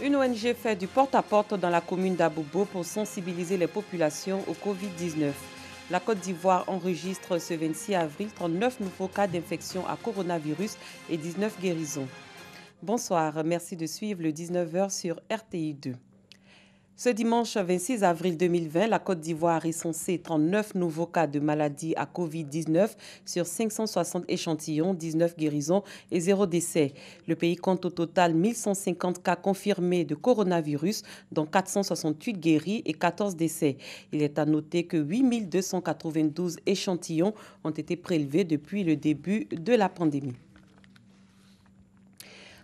Une ONG fait du porte-à-porte dans la commune d'Abobo pour sensibiliser les populations au Covid-19. La Côte d'Ivoire enregistre ce 26 avril 39 nouveaux cas d'infection à coronavirus et 19 guérisons. Bonsoir, merci de suivre le 19h sur RTI 2. Ce dimanche 26 avril 2020, la Côte d'Ivoire a recensé 39 nouveaux cas de maladie à Covid-19 sur 560 échantillons, 19 guérisons et 0 décès. Le pays compte au total 1150 cas confirmés de coronavirus, dont 468 guéris et 14 décès. Il est à noter que 8292 échantillons ont été prélevés depuis le début de la pandémie.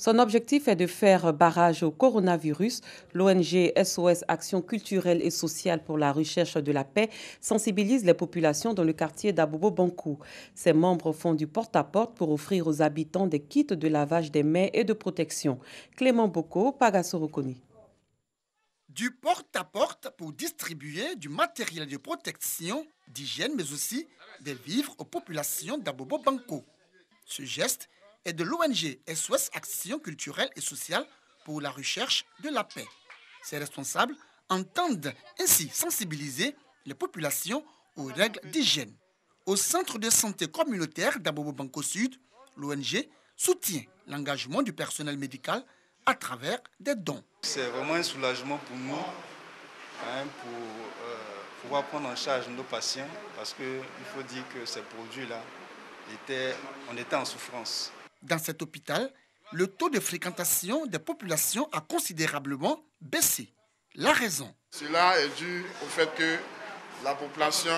Son objectif est de faire barrage au coronavirus. L'ONG SOS Action culturelle et sociale pour la recherche de la paix sensibilise les populations dans le quartier d'Abobo-Bankou. Ses membres font du porte-à-porte pour offrir aux habitants des kits de lavage des mains et de protection. Clément Boko, Pagasorokoni. Du porte-à-porte pour distribuer du matériel de protection, d'hygiène, mais aussi des vivres aux populations d'Abobo-Bankou. Ce geste est de l'ONG SOS Action culturelle et sociale pour la recherche de la paix. Ses responsables entendent ainsi sensibiliser les populations aux règles d'hygiène. Au centre de santé communautaire d'Abobo-Bankou Sud, l'ONG soutient l'engagement du personnel médical à travers des dons. C'est vraiment un soulagement pour nous pour pouvoir prendre en charge nos patients parce qu'il faut dire que ces produits-là, on était en souffrance. Dans cet hôpital, le taux de fréquentation des populations a considérablement baissé. La raison? Cela est dû au fait que la population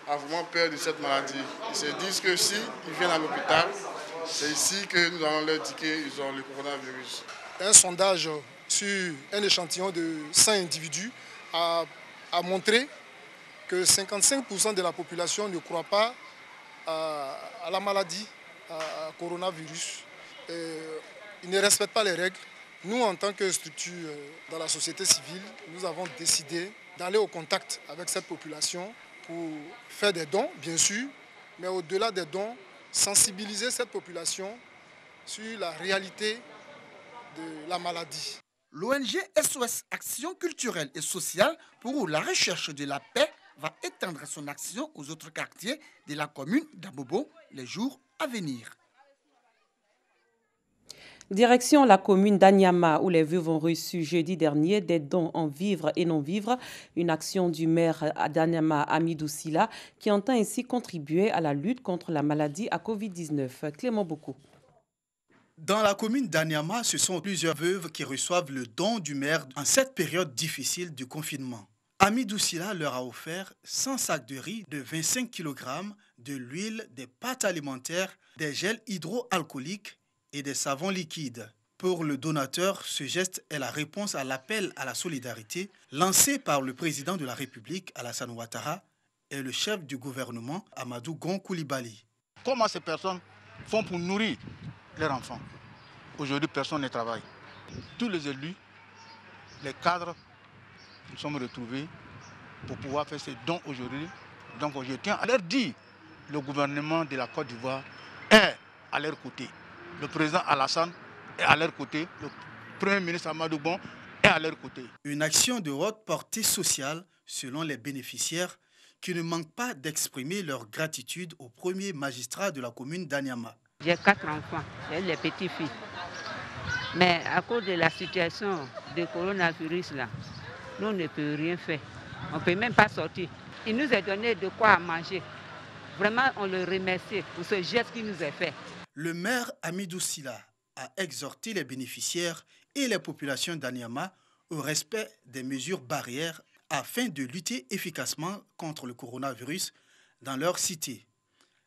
a vraiment peur de cette maladie. Ils se disent que s'ils viennent à l'hôpital, c'est ici que nous allons leur dire qu'ils ont le coronavirus. Un sondage sur un échantillon de 100 individus a montré que 55% de la population ne croit pas à la maladie, à coronavirus. Ils ne respectent pas les règles. Nous, en tant que structure dans la société civile, nous avons décidé d'aller au contact avec cette population pour faire des dons, bien sûr, mais au-delà des dons, sensibiliser cette population sur la réalité de la maladie. L'ONG SOS Action culturelle et sociale pour la recherche de la paix va étendre son action aux autres quartiers de la commune d'Abobo les jours à venir. Direction la commune d'Anyama où les veuves ont reçu jeudi dernier des dons en vivres et non-vivres, une action du maire d'Anyama, Amidou Sila, qui entend ainsi contribuer à la lutte contre la maladie à Covid-19. Clément Boko. Dans la commune d'Anyama, ce sont plusieurs veuves qui reçoivent le don du maire en cette période difficile du confinement. Amidou Sila leur a offert 100 sacs de riz de 25 kg, de l'huile, des pâtes alimentaires, des gels hydroalcooliques et des savons liquides. Pour le donateur, ce geste est la réponse à l'appel à la solidarité lancé par le président de la République, Alassane Ouattara, et le chef du gouvernement, Amadou Gon Coulibaly. Comment ces personnes font pour nourrir leurs enfants? Aujourd'hui, personne ne travaille. Tous les élus, les cadres, nous sommes retrouvés pour pouvoir faire ces dons aujourd'hui. Donc je tiens à leur dire, le gouvernement de la Côte d'Ivoire est à leur côté. Le président Alassane est à leur côté. Le premier ministre Amadou Bon est à leur côté. Une action de haute portée sociale selon les bénéficiaires qui ne manquent pas d'exprimer leur gratitude au premier magistrat de la commune d'Anyama. J'ai 4 enfants, j'ai les petites-filles. Mais à cause de la situation de coronavirus, là, nous ne pouvons rien faire. On ne peut même pas sortir. Il nous a donné de quoi manger. Vraiment, on le remercie pour ce geste qu'il nous a fait. Le maire Amidou Sila a exhorté les bénéficiaires et les populations d'Anyama au respect des mesures barrières afin de lutter efficacement contre le coronavirus dans leur cité.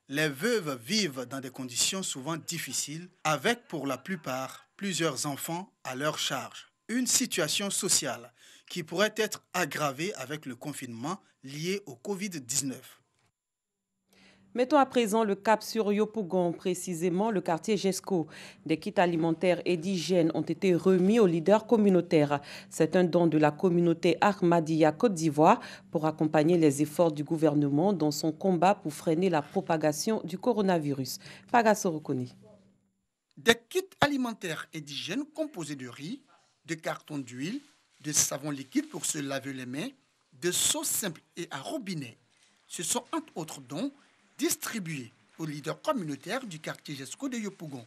Les veuves vivent dans des conditions souvent difficiles, avec pour la plupart plusieurs enfants à leur charge. Une situation sociale qui pourrait être aggravée avec le confinement lié au Covid-19. Mettons à présent le cap sur Yopougon, précisément le quartier Jesco. Des kits alimentaires et d'hygiène ont été remis aux leaders communautaires. C'est un don de la communauté Ahmadiyya Côte d'Ivoire pour accompagner les efforts du gouvernement dans son combat pour freiner la propagation du coronavirus. Pagasorokoni. Des kits alimentaires et d'hygiène composés de riz, de cartons d'huile, de savon liquide pour se laver les mains, de seaux simples et à robinet. Ce sont entre autres dons distribués aux leaders communautaires du quartier Jesco de Yopougon.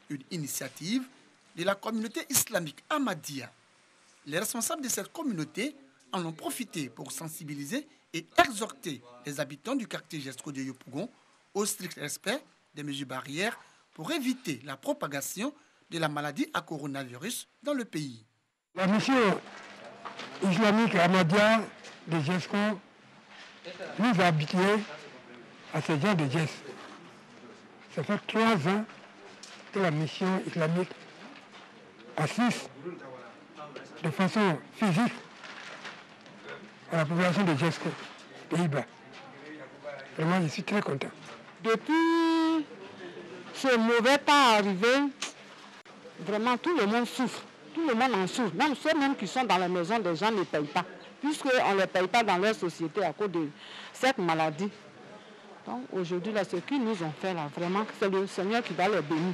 Une initiative de la communauté islamique Ahmadiyya. Les responsables de cette communauté en ont profité pour sensibiliser et exhorter les habitants du quartier Jesco de Yopougon au strict respect des mesures barrières pour éviter la propagation de la maladie à coronavirus dans le pays. La mission islamique Ahmadiyya de Jesco nous a habitués à ce genre de gestes. Ça fait 3 ans que la mission islamique assiste de façon physique à la population de Jesco, Pays-Bas. Vraiment, je suis très content. Depuis ce mauvais temps arrivé, vraiment tout le monde souffre. Tout le monde en souffre. Même ceux même qui sont dans la maison des gens ne payent pas, puisqu'on ne les paye pas dans leur société à cause de cette maladie. Donc aujourd'hui, là, ce qu'ils nous ont fait, là, vraiment, c'est le Seigneur qui va les bénir.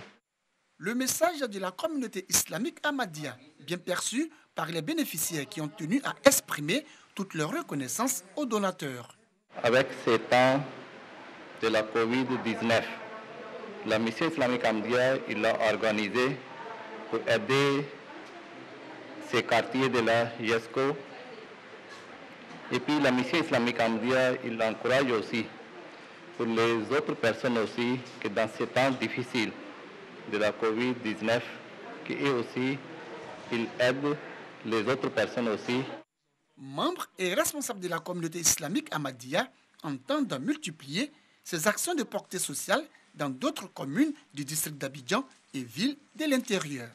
Le message de la communauté islamique Ahmadiyya, bien perçu par les bénéficiaires qui ont tenu à exprimer toute leur reconnaissance aux donateurs. Avec ces temps de la COVID-19, la mission islamique Ahmadiyya, il l'a organisé pour aider ces quartiers de la Jesco. Et puis la mission islamique Ahmadiyya, il l'encourage aussi pour les autres personnes aussi que dans ces temps difficiles de la COVID-19, qu'eux aussi, ils aident les autres personnes aussi. Membres et responsables de la communauté islamique Ahmadiyya entendent multiplier ces actions de portée sociale dans d'autres communes du district d'Abidjan et villes de l'intérieur.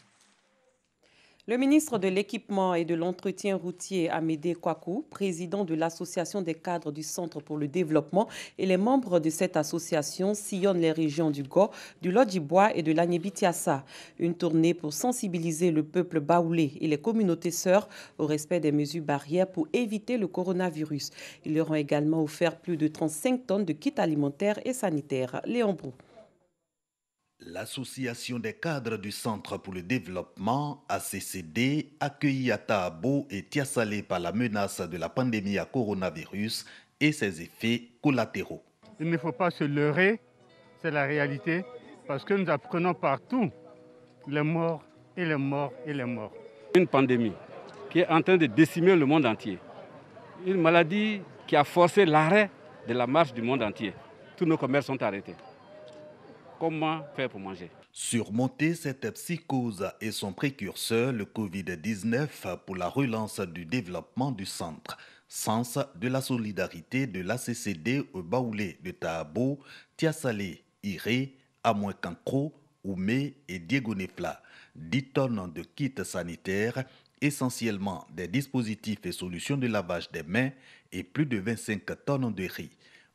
Le ministre de l'Équipement et de l'Entretien routier, Amédée Kwaku, président de l'Association des cadres du Centre pour le développement, et les membres de cette association sillonnent les régions du Go, du Lodjibois et de l'Agnébitiassa. Une tournée pour sensibiliser le peuple baoulé et les communautés sœurs au respect des mesures barrières pour éviter le coronavirus. Ils leur ont également offert plus de 35 tonnes de kits alimentaires et sanitaires. Léon Brou. L'Association des cadres du Centre pour le développement, ACCD, accueillie à Tahabo et Tiassalé par la menace de la pandémie à coronavirus et ses effets collatéraux. Il ne faut pas se leurrer, c'est la réalité, parce que nous apprenons partout les morts et les morts et les morts. Une pandémie qui est en train de décimer le monde entier. Une maladie qui a forcé l'arrêt de la marche du monde entier. Tous nos commerces sont arrêtés. Comment faire pour manger? Surmonter cette psychose et son précurseur, le Covid-19, pour la relance du développement du centre. Sens de la solidarité de l'ACCD au Baoulé de Tahabo, Tiassalé, Iré, Amouekankro, Oumé et Diego Nefla. 10 tonnes de kits sanitaires, essentiellement des dispositifs et solutions de lavage des mains et plus de 25 tonnes de riz.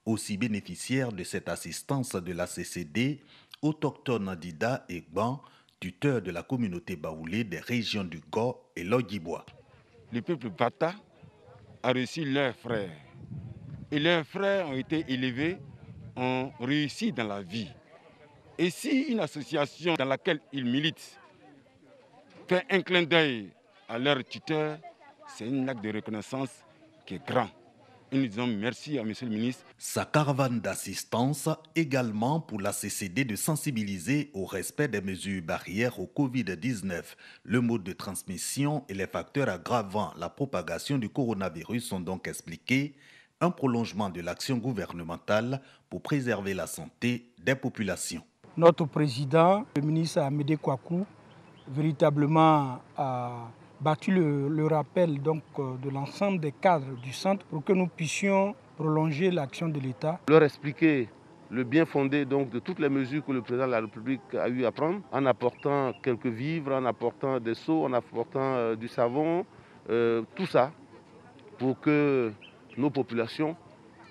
Aussi bénéficiaire de cette assistance de la CCD, autochtone Dida Egban, tuteur de la communauté baoulée des régions du Go et Lodjibois. Le peuple Bata a reçu leurs frères. Et leurs frères ont été élevés, ont réussi dans la vie. Et si une association dans laquelle ils militent fait un clin d'œil à leur tuteur, c'est un acte de reconnaissance qui est grand. Et nous disons merci à M. le ministre. Sa caravane d'assistance également pour la CCD de sensibiliser au respect des mesures barrières au Covid-19. Le mode de transmission et les facteurs aggravant la propagation du coronavirus sont donc expliqués. Un prolongement de l'action gouvernementale pour préserver la santé des populations. Notre président, le ministre Amédée Kwaku, véritablement a battu le rappel donc, de l'ensemble des cadres du centre pour que nous puissions prolonger l'action de l'État. Leur expliquer le bien fondé donc, de toutes les mesures que le président de la République a eu à prendre, en apportant quelques vivres, en apportant des seaux, en apportant du savon, tout ça, pour que nos populations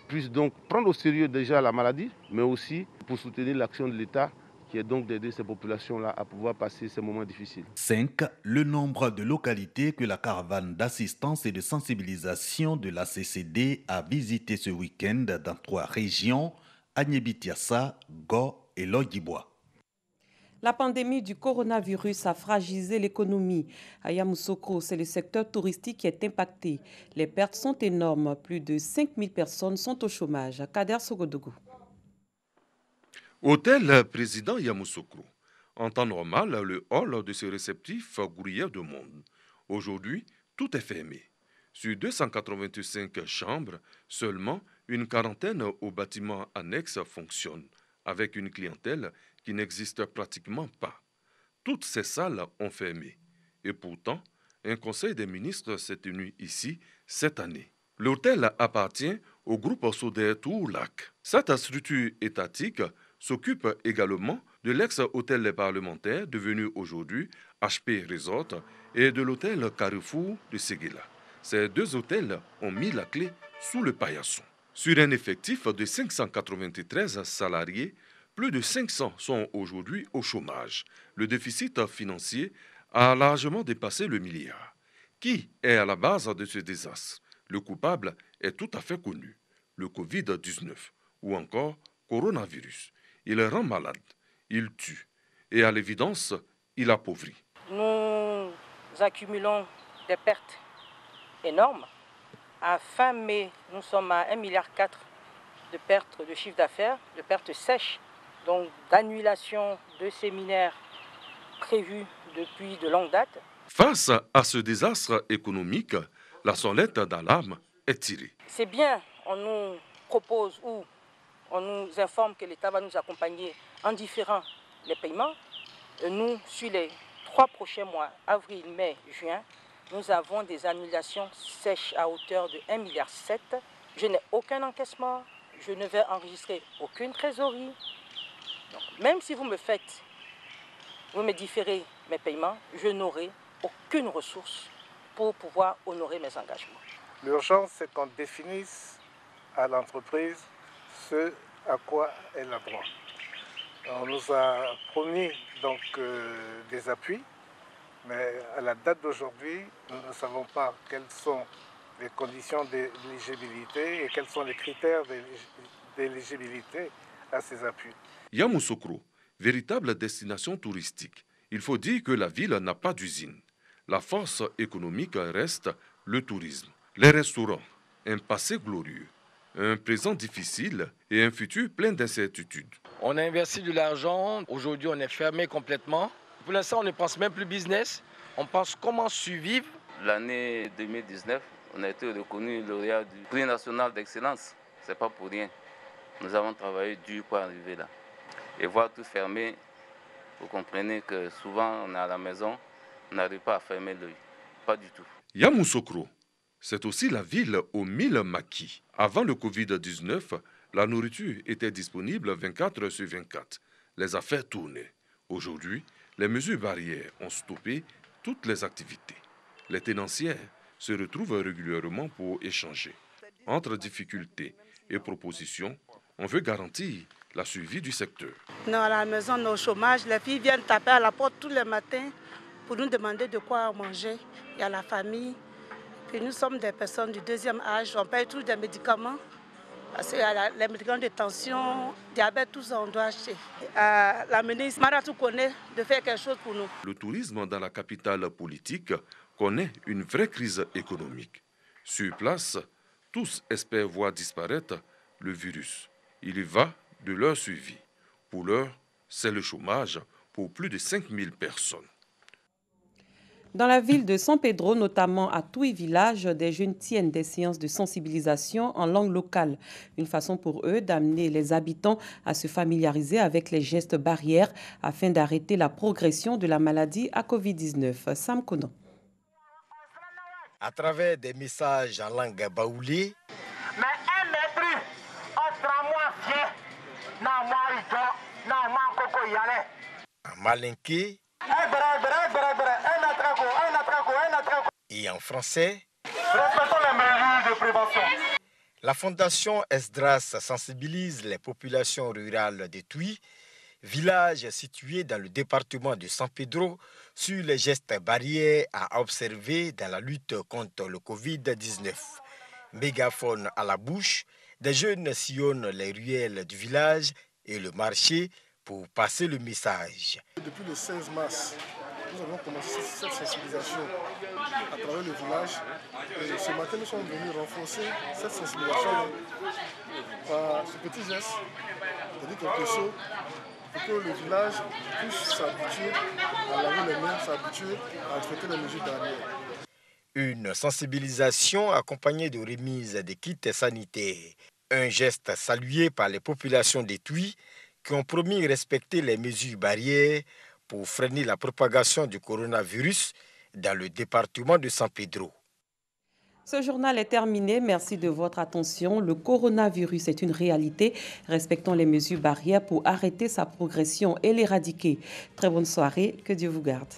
puissent donc prendre au sérieux déjà la maladie, mais aussi pour soutenir l'action de l'État, qui est donc d'aider ces populations-là à pouvoir passer ces moments difficiles. 5. Le nombre de localités que la caravane d'assistance et de sensibilisation de la CCD a visité ce week-end dans 3 régions, Agnébitiassa, Go et Lodjibois. La pandémie du coronavirus a fragilisé l'économie. À Yamoussoukro, c'est le secteur touristique qui est impacté. Les pertes sont énormes. Plus de 5000 personnes sont au chômage. Kader Sogodougou. Hôtel Président Yamoussoukro. En temps normal, le hall de ce réceptif grouillait de monde. Aujourd'hui, tout est fermé. Sur 285 chambres, seulement une quarantaine au bâtiment annexe fonctionne, avec une clientèle qui n'existe pratiquement pas. Toutes ces salles ont fermé. Et pourtant, un conseil des ministres s'est tenu ici cette année. L'hôtel appartient au groupe Soder Tour-Lac. Cette structure étatique s'occupe également de l'ex-hôtel des parlementaires, devenu aujourd'hui HP Resort, et de l'hôtel Carrefour de Séguéla. Ces deux hôtels ont mis la clé sous le paillasson. Sur un effectif de 593 salariés, plus de 500 sont aujourd'hui au chômage. Le déficit financier a largement dépassé le milliard. Qui est à la base de ce désastre? Le coupable est tout à fait connu, le Covid-19 ou encore coronavirus. Il rend malade, il tue et à l'évidence, il appauvrit. Nous accumulons des pertes énormes. À fin mai, nous sommes à 1,4 milliard de pertes de chiffre d'affaires, de pertes sèches, donc d'annulation de séminaires prévus depuis de longue date. Face à ce désastre économique, la sonnette d'alarme est tirée. C'est bien, on nous propose ou on nous informe que l'État va nous accompagner en différant les paiements. Nous, sur les 3 prochains mois, avril, mai, juin, nous avons des annulations sèches à hauteur de 1,7 milliard. Je n'ai aucun encaissement, je ne vais enregistrer aucune trésorerie. Donc, même si vous me différez mes paiements, je n'aurai aucune ressource pour pouvoir honorer mes engagements. L'urgence, c'est qu'on définisse à l'entreprise ce à quoi elle a droit. On nous a promis donc des appuis, mais à la date d'aujourd'hui, nous ne savons pas quelles sont les conditions d'éligibilité et quels sont les critères d'éligibilité à ces appuis. Yamoussoukro, véritable destination touristique. Il faut dire que la ville n'a pas d'usine. La force économique reste le tourisme. Les restaurants, un passé glorieux, un présent difficile et un futur plein d'incertitudes. On a investi de l'argent, aujourd'hui on est fermé complètement. Pour l'instant on ne pense même plus business, on pense comment survivre. L'année 2019, on a été reconnu lauréat du prix national d'excellence. C'est pas pour rien. Nous avons travaillé dur pour arriver là. Et voir tout fermé, vous comprenez que souvent on est à la maison, on n'arrive pas à fermer l'œil. Pas du tout. Yamoussoukro, c'est aussi la ville aux 1000 maquis. Avant le Covid-19, la nourriture était disponible 24 heures sur 24. Les affaires tournaient. Aujourd'hui, les mesures barrières ont stoppé toutes les activités. Les tenancières se retrouvent régulièrement pour échanger. Entre difficultés et propositions, on veut garantir la survie du secteur. Nous, à la maison, nos chômages, les filles viennent taper à la porte tous les matins pour nous demander de quoi manger. Il y a la famille. Puis nous sommes des personnes du deuxième âge. On paye tous des médicaments. Parce que les médicaments de tension, diabète, tout ça, on doit acheter. La ministre Maratou connaît de faire quelque chose pour nous. Le tourisme dans la capitale politique connaît une vraie crise économique. Sur place, tous espèrent voir disparaître le virus. Il y va de leur suivi. Pour l'heure, c'est le chômage pour plus de 5000 personnes. Dans la ville de San Pedro, notamment à Touy Village, des jeunes tiennent des séances de sensibilisation en langue locale. Une façon pour eux d'amener les habitants à se familiariser avec les gestes barrières afin d'arrêter la progression de la maladie à Covid-19. Sam Konan. À travers des messages en langue baoulée, en malinké et en français, respectons les mesures de prévention. La Fondation Esdras sensibilise les populations rurales de Touy, village situé dans le département de San Pedro, sur les gestes barrières à observer dans la lutte contre le Covid-19. Mégaphone à la bouche, des jeunes sillonnent les ruelles du village et le marché pour passer le message. Depuis le 16 mars, nous avons commencé cette sensibilisation à travers le village. Et ce matin, nous sommes venus renforcer cette sensibilisation par ce petit geste, c'est-à-dire quelque chose pour que le village puisse s'habituer à laver les mains, s'habituer à respecter les mesures barrières. Une sensibilisation accompagnée de remise des kits sanitaires. Un geste salué par les populations des Tuy qui ont promis respecter les mesures barrières pour freiner la propagation du coronavirus dans le département de San Pedro. Ce journal est terminé. Merci de votre attention. Le coronavirus est une réalité. Respectons les mesures barrières pour arrêter sa progression et l'éradiquer. Très bonne soirée. Que Dieu vous garde.